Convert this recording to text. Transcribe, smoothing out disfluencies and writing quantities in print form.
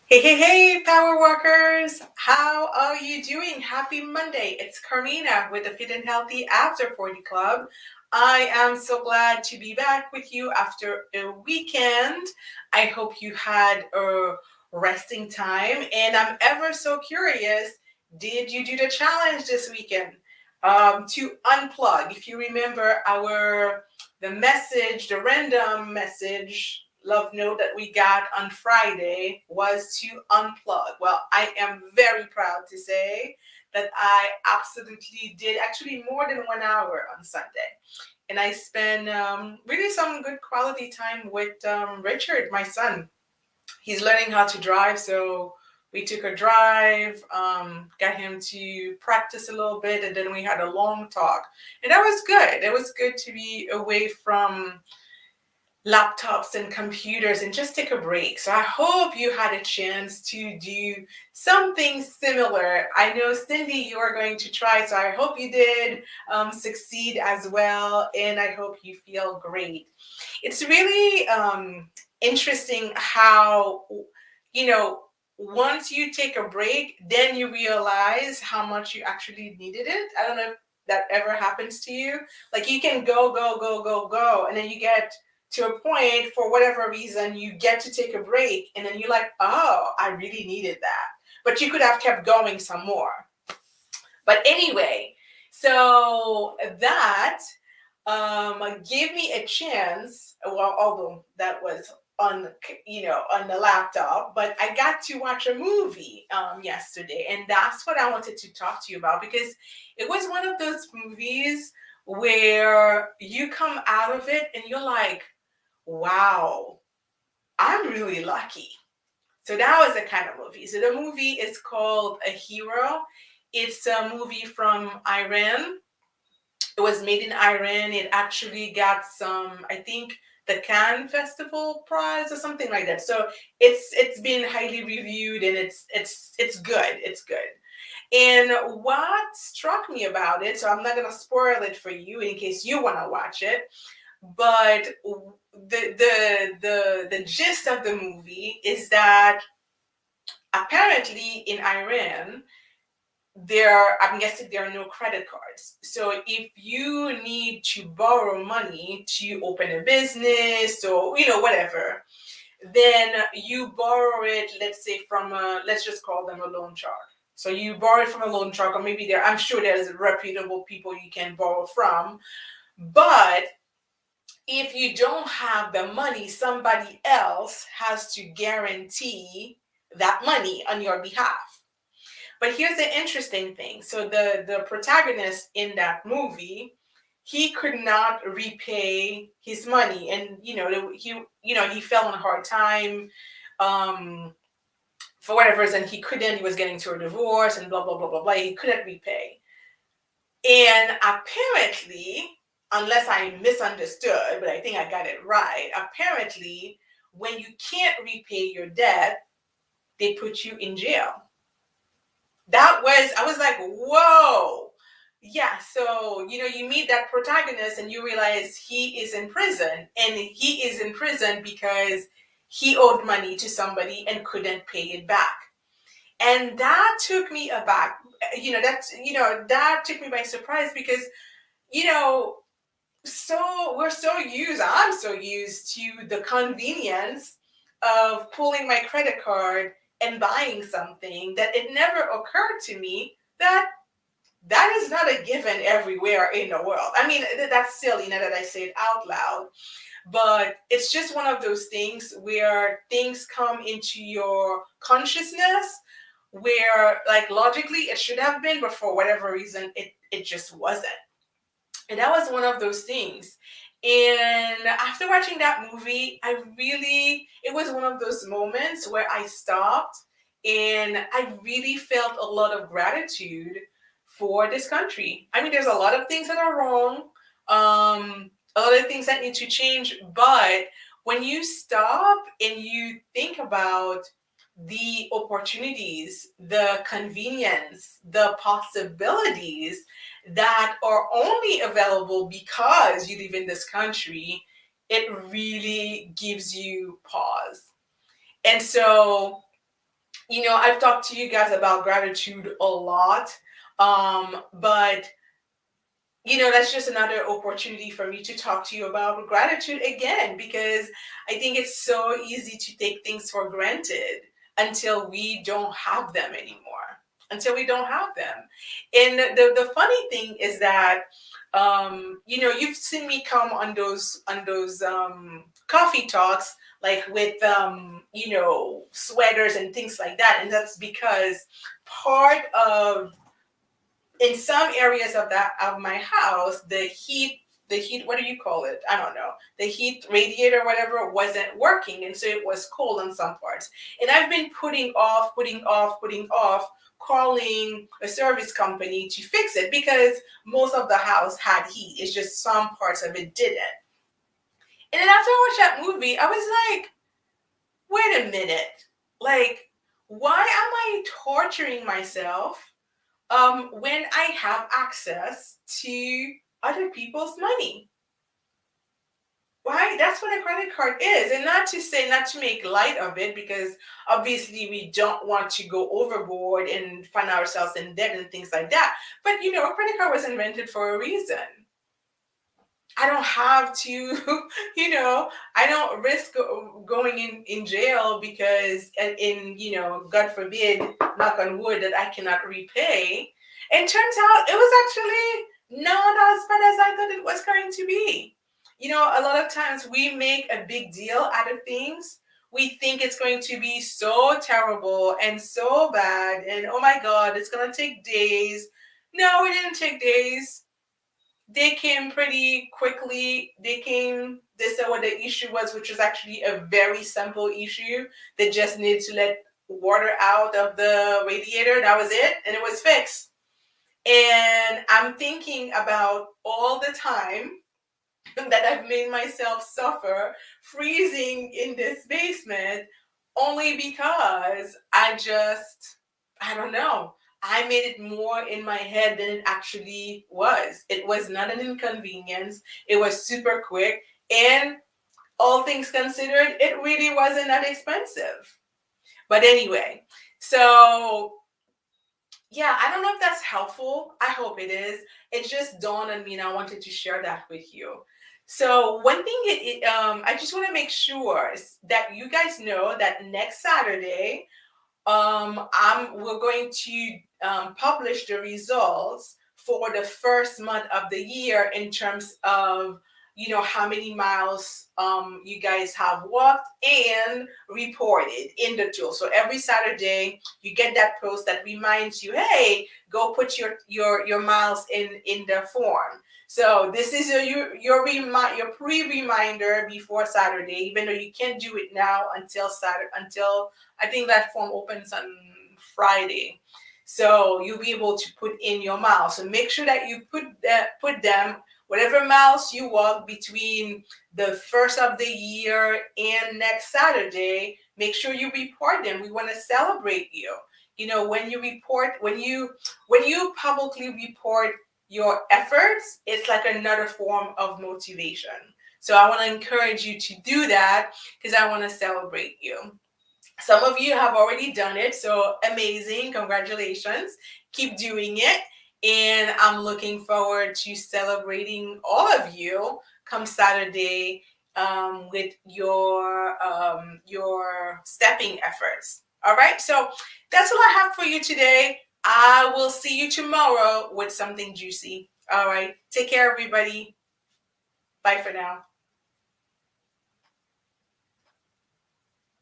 Hey, hey, hey, power walkers! How are you doing? Happy Monday. It's Carmina with the Fit and Healthy After 40 Club. I am so glad to be back with you after a weekend. I hope you had a resting time, and I'm ever so curious, did you do the challenge this weekend? To unplug. If you remember the message, the random message love note that we got on Friday was to unplug. Well, I am very proud to say that I absolutely did, actually more than 1 hour on Sunday. And I spent really some good quality time with Richard, my son. He's learning how to drive, so we took a drive, got him to practice a little bit, and then we had a long talk. And that was good. It was good to be away from laptops and computers and just take a break. So I hope you had a chance to do something similar. I know, Cindy, you are going to try, so I hope you did succeed as well, and I hope you feel great. It's really interesting how, you know, once you take a break, then you realize how much you actually needed it. I don't know if that ever happens to you. Like you can go, go, go, go, go, and then you get to a point for whatever reason you get to take a break, and then you're like, oh, I really needed that. But you could have kept going some more. But anyway, so that gave me a chance. Well, although that was on on the laptop, but I got to watch a movie yesterday, and that's what I wanted to talk to you about because it was one of those movies where you come out of it and you're like, wow, I'm really lucky. So that was the kind of movie. So the movie is called A Hero. It's a movie from Iran. It was made in Iran. It actually got some, I think, the Cannes Festival Prize or something like that. So it's been highly reviewed, and it's good. It's good. And what struck me about it, so I'm not gonna spoil it for you in case you want to watch it, but the gist of the movie is that apparently in Iran I'm guessing there are no credit cards. So if you need to borrow money to open a business or whatever, then you borrow it, let's say from let's just call them a loan shark. So you borrow it from a loan shark, or maybe I'm sure there's reputable people you can borrow from. But if you don't have the money, somebody else has to guarantee that money on your behalf. But here's the interesting thing. So the protagonist in that movie, he could not repay his money, and he fell on a hard time, um, for whatever reason. He couldn't. He was getting to a divorce, and blah blah blah blah blah. He couldn't repay, and apparently, unless I misunderstood, but I think I got it right. Apparently, when you can't repay your debt, they put you in jail. I was like, whoa. Yeah, so you meet that protagonist and you realize he is in prison, and he is in prison because he owed money to somebody and couldn't pay it back. And that took me aback. That took me by surprise because, you know, I'm so used to the convenience of pulling my credit card and buying something that it never occurred to me that that is not a given everywhere in the world. I mean, that's silly now that I say it out loud, but it's just one of those things where things come into your consciousness where, like, logically it should have been, but for whatever reason, it just wasn't. And that was one of those things. And after watching that movie, it was one of those moments where I stopped and I really felt a lot of gratitude for this country. I mean, there's a lot of things that are wrong, a lot of things that need to change, but when you stop and you think about the opportunities, the convenience, the possibilities that are only available because you live in this country, it really gives you pause. And so I've talked to you guys about gratitude a lot, but that's just another opportunity for me to talk to you about gratitude again, because I think it's so easy to take things for granted until we don't have them anymore. Until we don't have them. And the funny thing is that you've seen me come on those coffee talks, like with sweaters and things like that. And that's because part of in some areas of my house, the heat, what do you call it, I don't know, the heat radiator, whatever, wasn't working, and so it was cold on some parts. And I've been putting off calling a service company to fix it, because most of the house had heat, it's just some parts of it didn't. And then after I watched that movie, I was like, wait a minute, like, why am I torturing myself when I have access to other people's money? Right? That's what a credit card is. And not to say, not to make light of it, because obviously we don't want to go overboard and find ourselves in debt and things like that. But a credit card was invented for a reason. I don't have to, I don't risk going in jail because, God forbid, knock on wood, that I cannot repay. And turns out it was actually not as bad as I thought it was going to be. A lot of times we make a big deal out of things. We think it's going to be so terrible and so bad, and oh my God, it's going to take days. No, it didn't take days. They came pretty quickly. They said what the issue was, which was actually a very simple issue. They just needed to let water out of the radiator. That was it, and it was fixed. And I'm thinking about all the time that I've made myself suffer freezing in this basement, only because I don't know. I made it more in my head than it actually was. It was not an inconvenience. It was super quick. And all things considered, it really wasn't that expensive. But anyway, so yeah, I don't know if that's helpful. I hope it is. It just dawned on me and I wanted to share that with you. So one thing, I just want to make sure that you guys know that next Saturday, we're going to publish the results for the first month of the year, in terms of how many miles you guys have walked and reported in the tool. So every Saturday you get that post that reminds you, hey, go put your miles in the form. So this is your pre-reminder before Saturday, even though you can't do it now until Saturday, until I think that form opens on Friday. So you'll be able to put in your miles. So make sure that you put them, whatever miles you walk between the first of the year and next Saturday. Make sure you report them. We want to celebrate you. When you publicly report your efforts, it's like another form of motivation. So I want to encourage you to do that, because I want to celebrate you. Some of you have already done it, so amazing. Congratulations. Keep doing it. And I'm looking forward to celebrating all of you come Saturday, with your stepping efforts. All right, so that's all I have for you today. I will see you tomorrow with something juicy. All right, take care, everybody. Bye for now.